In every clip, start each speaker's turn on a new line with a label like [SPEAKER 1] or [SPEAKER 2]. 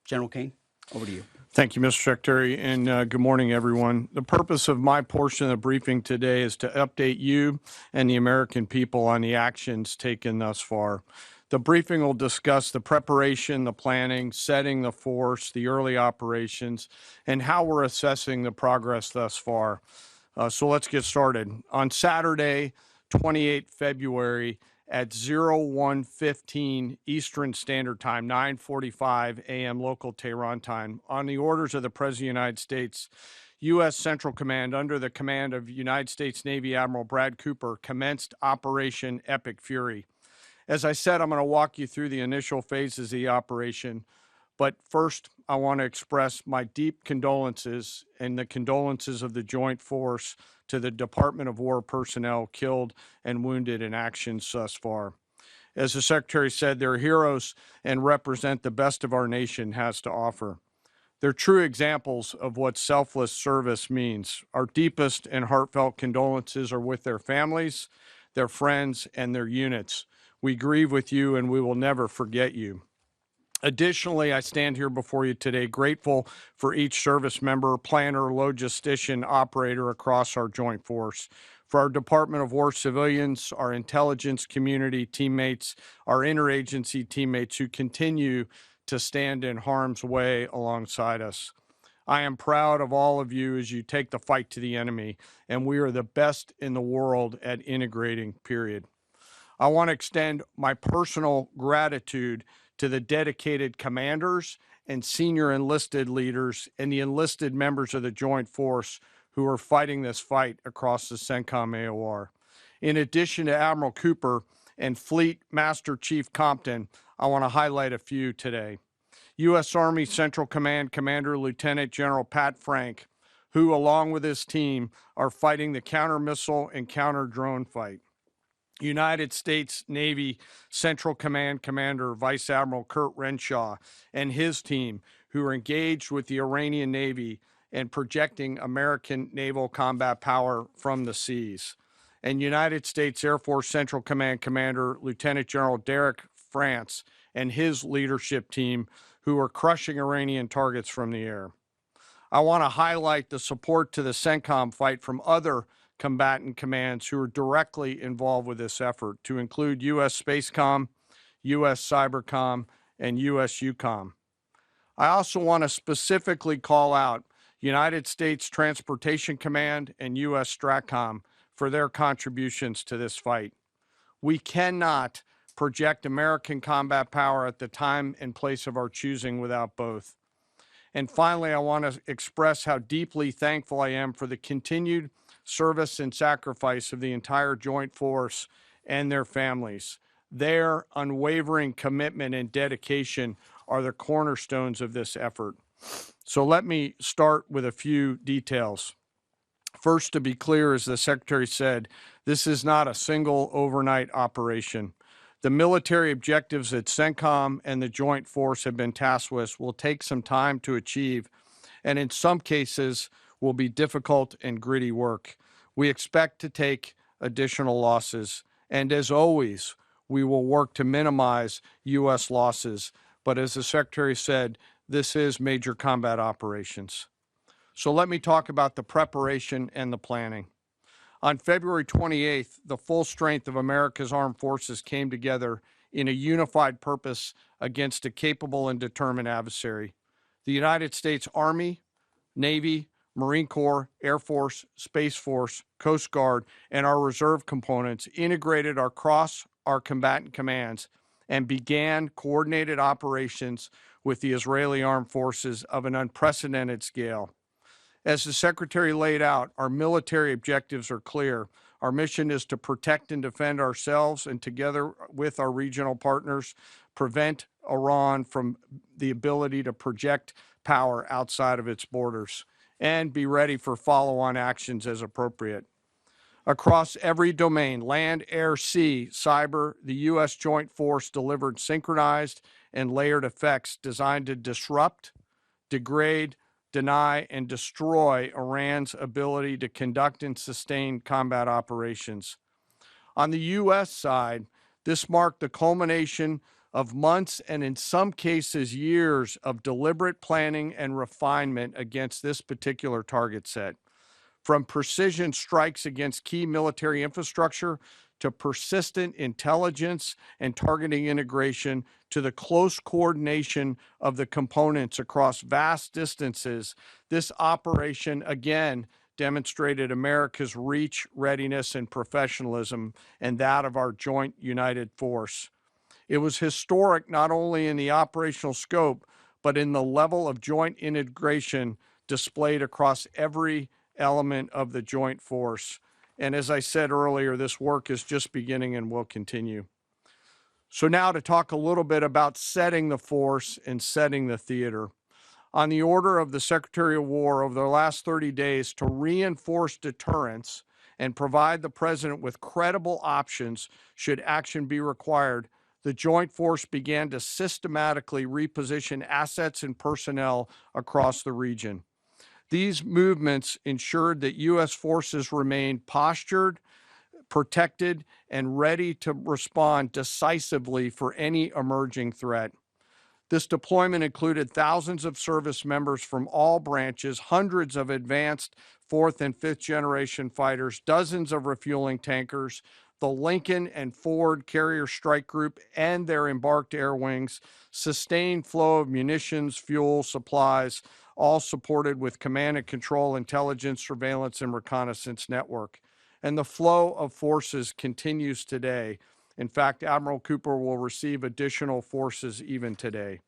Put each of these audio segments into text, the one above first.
[SPEAKER 1] General Caine, over to you.
[SPEAKER 2] Thank you, Mr. Secretary, and good morning, everyone. The purpose of my portion of the briefing today is to update you and the American people on the actions taken thus far. The briefing will discuss the preparation, the planning, setting the force, the early operations, and how we're assessing the progress thus far. So let's get started. On Saturday, 28 February, at 01:15 Eastern Standard Time, 9:45 a.m. local Tehran time, on the orders of the President of the United States, U.S. Central Command, under the command of United States Navy Admiral Brad Cooper, commenced Operation Epic Fury. As I said, I'm going to walk you through the initial phases of the operation, but first, I want to express my deep condolences and the condolences of the Joint Force to the Department of War personnel killed and wounded in actions thus far. As the Secretary said, they're heroes and represent the best of our nation has to offer. They're true examples of what selfless service means. Our deepest and heartfelt condolences are with their families, their friends, and their units. We grieve with you and we will never forget you. Additionally, I stand here before you today grateful for each service member, planner, logistician, operator across our joint force, for our Department of War civilians, our intelligence community teammates, our interagency teammates who continue to stand in harm's way alongside us. I am proud of all of you as you take the fight to the enemy, and we are the best in the world at integrating, period. I want to extend my personal gratitude to the dedicated commanders and senior enlisted leaders and the enlisted members of the Joint Force who are fighting this fight across the CENTCOM AOR. In addition to Admiral Cooper and Fleet Master Chief Compton, I want to highlight a few today. U.S. Army Central Command Commander Lieutenant General Pat Frank, who along with his team are fighting the counter-missile and counter-drone fight. United States Navy Central Command Commander Vice Admiral Kurt Renshaw and his team, who are engaged with the Iranian Navy and projecting American naval combat power from the seas. And United States Air Force Central Command Commander Lieutenant General Derek France and his leadership team, who are crushing Iranian targets from the air. I want to highlight the support to the CENTCOM fight from other combatant commands who are directly involved with this effort, to include U.S. Spacecom, U.S. Cybercom, and U.S. UCOM. I also want to specifically call out United States Transportation Command and U.S. STRATCOM for their contributions to this fight. We cannot project American combat power at the time and place of our choosing without both. And finally, I want to express how deeply thankful I am for the continued service and sacrifice of the entire Joint Force and their families. Their unwavering commitment and dedication are the cornerstones of this effort. So let me start with a few details. First, to be clear, as the Secretary said, this is not a single overnight operation. The military objectives that CENTCOM and the Joint Force have been tasked with will take some time to achieve, and in some cases will be difficult and gritty work. We expect to take additional losses, and as always, we will work to minimize U.S. losses. But as the Secretary said, this is major combat operations. So let me talk about the preparation and the planning. On February 28th, the full strength of America's armed forces came together in a unified purpose against a capable and determined adversary. The United States Army, Navy, Marine Corps, Air Force, Space Force, Coast Guard, and our reserve components integrated across our combatant commands and began coordinated operations with the Israeli armed forces of an unprecedented scale. As the Secretary laid out, our military objectives are clear. Our mission is to protect and defend ourselves and, together with our regional partners, prevent Iran from the ability to project power outside of its borders, and be ready for follow-on actions as appropriate. Across every domain, land, air, sea, cyber, the U.S. Joint Force delivered synchronized and layered effects designed to disrupt, degrade, deny, and destroy Iran's ability to conduct and sustain combat operations. On the U.S. side, this marked the culmination of months and in some cases years of deliberate planning and refinement against this particular target set. From precision strikes against key military infrastructure to persistent intelligence and targeting integration to the close coordination of the components across vast distances, this operation again demonstrated America's reach, readiness, and professionalism, and that of our joint united force. It was historic not only in the operational scope, but in the level of joint integration displayed across every element of the joint force. And as I said earlier, this work is just beginning and will continue. So now to talk a little bit about setting the force and setting the theater. On the order of the Secretary of War over the last 30 days to reinforce deterrence and provide the President with credible options should action be required, the Joint Force began to systematically reposition assets and personnel across the region. These movements ensured that U.S. forces remained postured, protected, and ready to respond decisively for any emerging threat. This deployment included thousands of service members from all branches, hundreds of advanced fourth and fifth generation fighters, dozens of refueling tankers, the Lincoln and Ford Carrier Strike Group and their embarked air wings, sustained flow of munitions, fuel, supplies, all supported with command and control, intelligence, surveillance, and reconnaissance network. And the flow of forces continues today. In fact, Admiral Cooper will receive additional forces even today.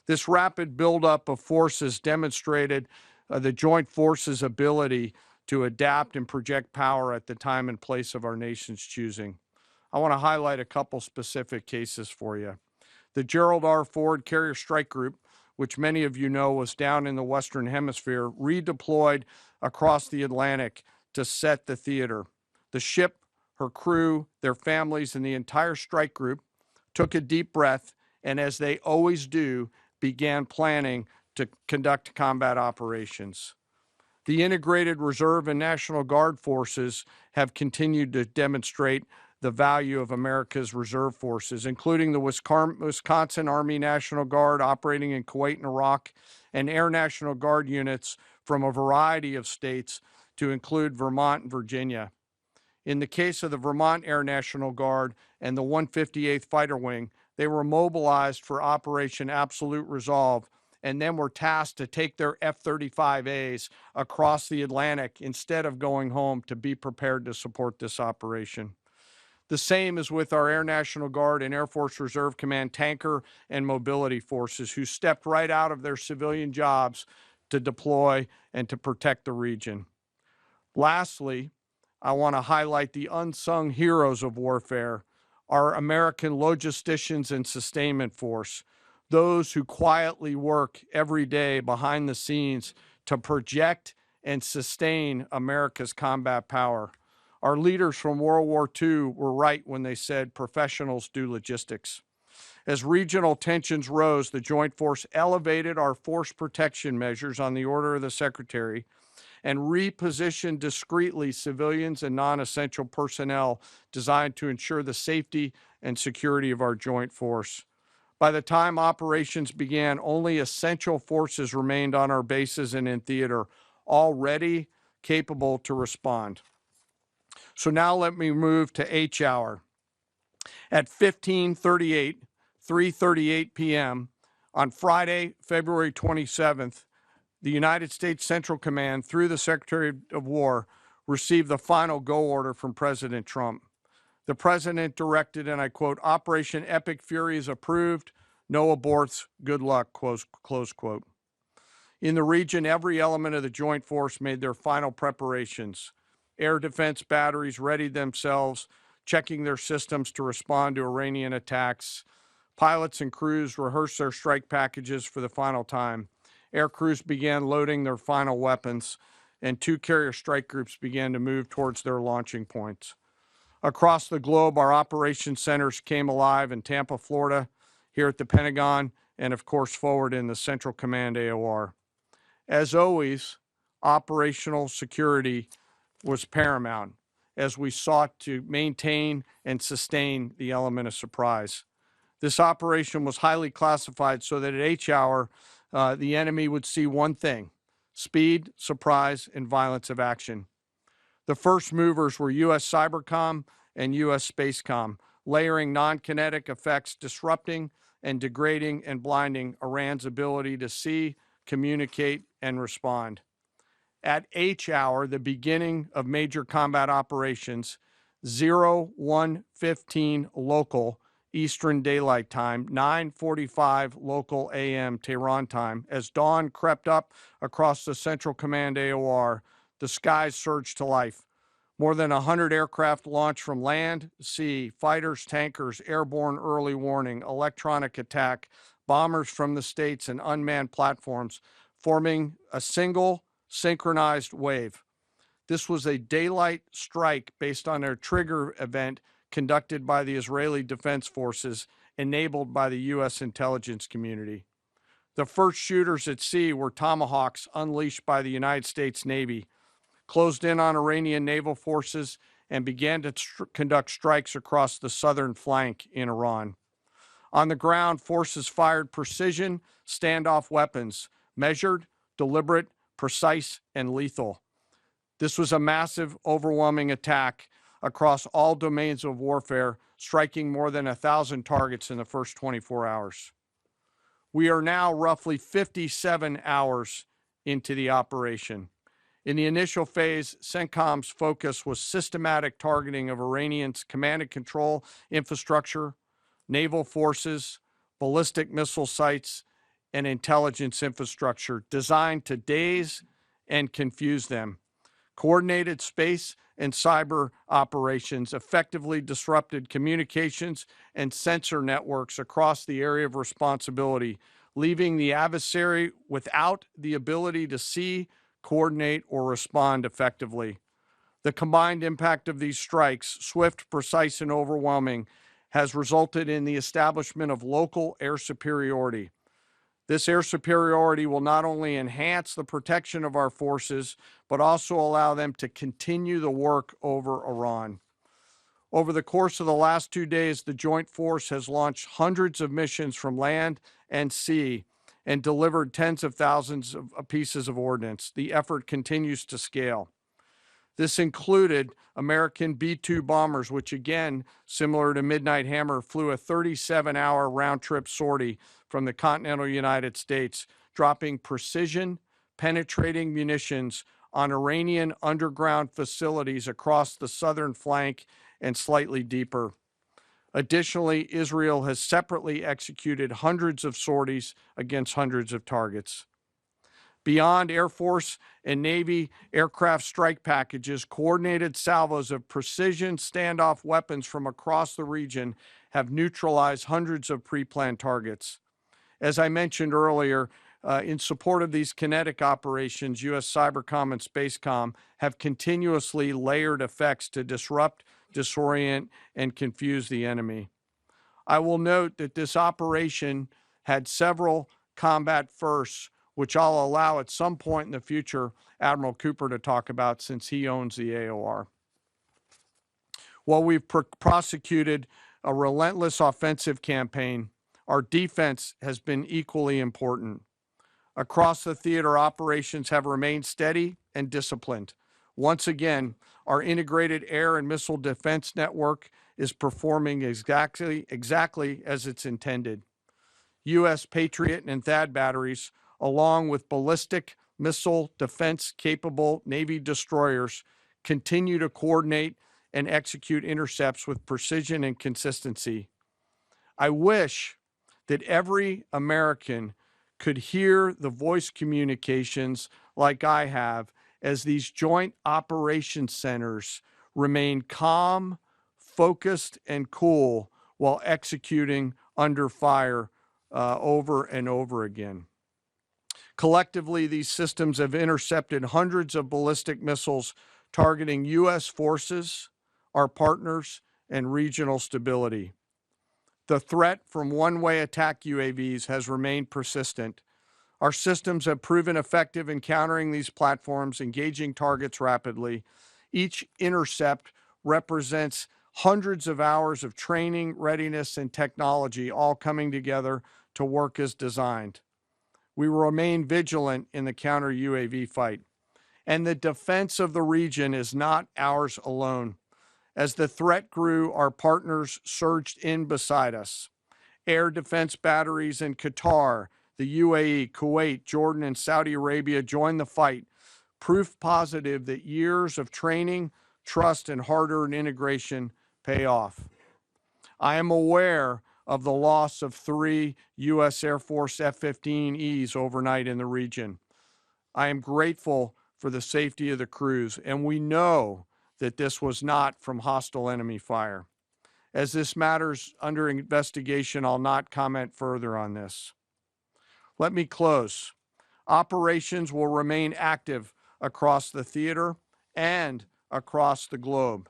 [SPEAKER 2] This rapid buildup of forces demonstrated the joint forces' ability to adapt and project power at the time and place of our nation's choosing. I want to highlight a couple specific cases for you. The Gerald R. Ford Carrier Strike Group, which many of you know was down in the Western Hemisphere, redeployed across the Atlantic to set the theater. The ship, her crew, their families, and the entire strike group took a deep breath, and as they always do, began planning to conduct combat operations. The integrated Reserve and National Guard forces have continued to demonstrate the value of America's reserve forces, including the Wisconsin Army National Guard operating in Kuwait and Iraq, and Air National Guard units from a variety of states to include Vermont and Virginia. In the case of the Vermont Air National Guard and the 158th Fighter Wing, they were mobilized for Operation Absolute Resolve and then were tasked to take their F-35Es across the Atlantic instead of going home to be prepared to support this operation. The same is with our Air National Guard and Air Force Reserve Command tanker and mobility forces, who stepped right out of their civilian jobs to deploy and to protect the region. Lastly, I want to highlight the unsung heroes of warfare, our American logisticians and sustainment force, those who quietly work every day behind the scenes to project and sustain America's combat power. Our leaders from World War II were right when they said professionals do logistics. As regional tensions rose, the Joint Force elevated our force protection measures on the order of the Secretary and repositioned discreetly civilians and non-essential personnel designed to ensure the safety and security of our joint force. By the time operations began, only essential forces remained on our bases and in theater, all ready, capable to respond. So now let me move to H hour. At 15:38, 3:38 p.m. on Friday, February 27th, the United States Central Command, through the Secretary of War, received the final go order from President Trump. The President directed, and I quote, "Operation Epic Fury is approved. No aborts. Good luck," close quote. In the region, every element of the Joint Force made their final preparations. Air defense batteries readied themselves, checking their systems to respond to Iranian attacks. Pilots and crews rehearsed their strike packages for the final time. Air crews began loading their final weapons, and two carrier strike groups began to move towards their launching points. Across the globe, our operations centers came alive in Tampa, Florida, here at the Pentagon, and of course forward in the Central Command AOR. As always, operational security was paramount as we sought to maintain and sustain the element of surprise. This operation was highly classified so that at H hour, the enemy would see one thing: speed, surprise, and violence of action. The first movers were U.S. Cybercom and U.S. Spacecom, layering non-kinetic effects, disrupting and degrading and blinding Iran's ability to see, communicate, and respond. At H hour, the beginning of major combat operations, 01:15 local Eastern Daylight Time, 9:45 local AM Tehran time, as dawn crept up across the Central Command AOR, the skies surged to life. More than 100 aircraft launched from land, sea, fighters, tankers, airborne early warning, electronic attack, bombers from the States, and unmanned platforms, forming a single synchronized wave. This was a daylight strike based on a trigger event conducted by the Israeli Defense Forces, enabled by the U.S. intelligence community. The first shooters at sea were Tomahawks unleashed by the United States Navy, closed in on Iranian naval forces, and began to conduct strikes across the southern flank in Iran. On the ground, forces fired precision standoff weapons, measured, deliberate, precise, and lethal. This was a massive, overwhelming attack across all domains of warfare, striking more than 1,000 targets in the first 24 hours. We are now roughly 57 hours into the operation. In the initial phase, CENTCOM's focus was systematic targeting of Iranians' command and control infrastructure, naval forces, ballistic missile sites, and intelligence infrastructure designed to daze and confuse them. Coordinated space and cyber operations effectively disrupted communications and sensor networks across the area of responsibility, leaving the adversary without the ability to see, coordinate, or respond effectively. The combined impact of these strikes, swift, precise, and overwhelming, has resulted in the establishment of local air superiority. This air superiority will not only enhance the protection of our forces, but also allow them to continue the work over Iran. Over the course of the last 2 days, the Joint Force has launched hundreds of missions from land and sea and delivered tens of thousands of pieces of ordnance. The effort continues to scale. This included American B-2 bombers, which again, similar to Midnight Hammer, flew a 37-hour round-trip sortie from the continental United States, dropping precision, penetrating munitions on Iranian underground facilities across the southern flank and slightly deeper. Additionally, Israel has separately executed hundreds of sorties against hundreds of targets. Beyond Air Force and Navy aircraft strike packages, coordinated salvos of precision standoff weapons from across the region have neutralized hundreds of pre-planned targets. As I mentioned earlier, in support of these kinetic operations, U.S. Cybercom and Spacecom have continuously layered effects to disrupt, disorient, and confuse the enemy. I will note that this operation had several combat firsts, which I'll allow at some point in the future Admiral Cooper to talk about, since he owns the AOR. While we've prosecuted a relentless offensive campaign, our defense has been equally important. Across the theater, operations have remained steady and disciplined. Once again, our integrated air and missile defense network is performing exactly as it's intended. U.S. Patriot and THAAD batteries, along with ballistic missile defense-capable Navy destroyers, continue to coordinate and execute intercepts with precision and consistency. I wish that every American could hear the voice communications like I have as these joint operations centers remain calm, focused, and cool while executing under fire over and over again. Collectively, these systems have intercepted hundreds of ballistic missiles targeting U.S. forces, our partners, and regional stability. The threat from one-way attack UAVs has remained persistent. Our systems have proven effective in countering these platforms, engaging targets rapidly. Each intercept represents Hundreds of hours of training, readiness, and technology all coming together to work as designed. We will remain vigilant in the counter UAV fight. And the defense of the region is not ours alone. As the threat grew, our partners surged in beside us. Air defense batteries in Qatar, the UAE, Kuwait, Jordan, and Saudi Arabia joined the fight, proof positive that years of training, trust, and hard-earned integration pay off. I am aware of the loss of 3 U.S. Air Force F-15Es overnight in the region. I am grateful for the safety of the crews, and we know that this was not from hostile enemy fire. As this matter's under investigation, I'll not comment further on this. Let me close. Operations will remain active across the theater and across the globe.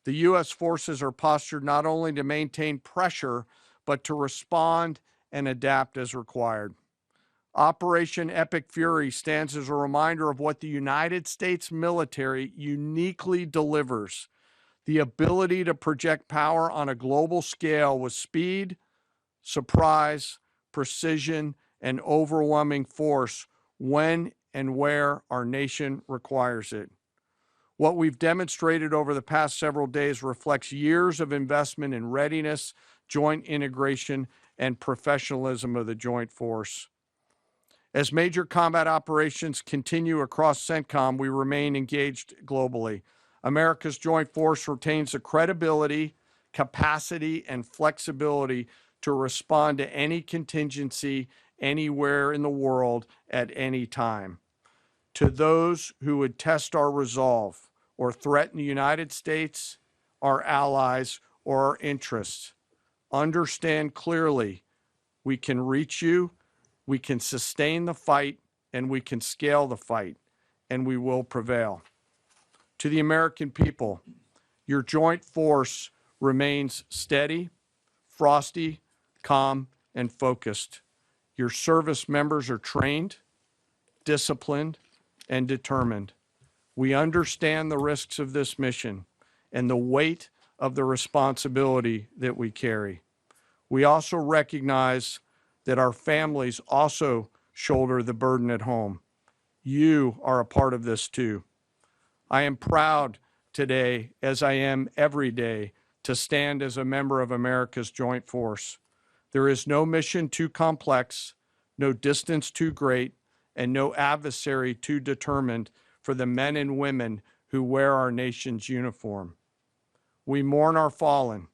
[SPEAKER 2] The U.S. forces are postured not only to maintain pressure, but to respond and adapt as required. Operation Epic Fury stands as a reminder of what the United States military uniquely delivers: the ability to project power on a global scale with speed, surprise, precision, and overwhelming force when and where our nation requires it. What we've demonstrated over the past several days reflects years of investment in readiness, joint integration, and professionalism of the Joint Force. As major combat operations continue across CENTCOM, we remain engaged globally. America's Joint Force retains the credibility, capacity, and flexibility to respond to any contingency anywhere in the world at any time. To those who would test our resolve or threaten the United States, our allies, or our interests, understand clearly we can reach you, we can sustain the fight, and we can scale the fight, and we will prevail. To the American people, your Joint Force remains steady, frosty, calm, and focused. Your service members are trained, disciplined, and determined. We understand the risks of this mission and the weight of the responsibility that we carry. We also recognize that our families also shoulder the burden at home. You are a part of this too. I am proud today, as I am every day, to stand as a member of America's Joint Force. There is no mission too complex, no distance too great, and no adversary too determined for the men and women who wear our nation's uniform. We mourn our fallen,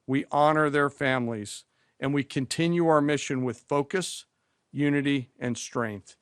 [SPEAKER 2] we honor their families, and we continue our mission with focus, unity, and strength.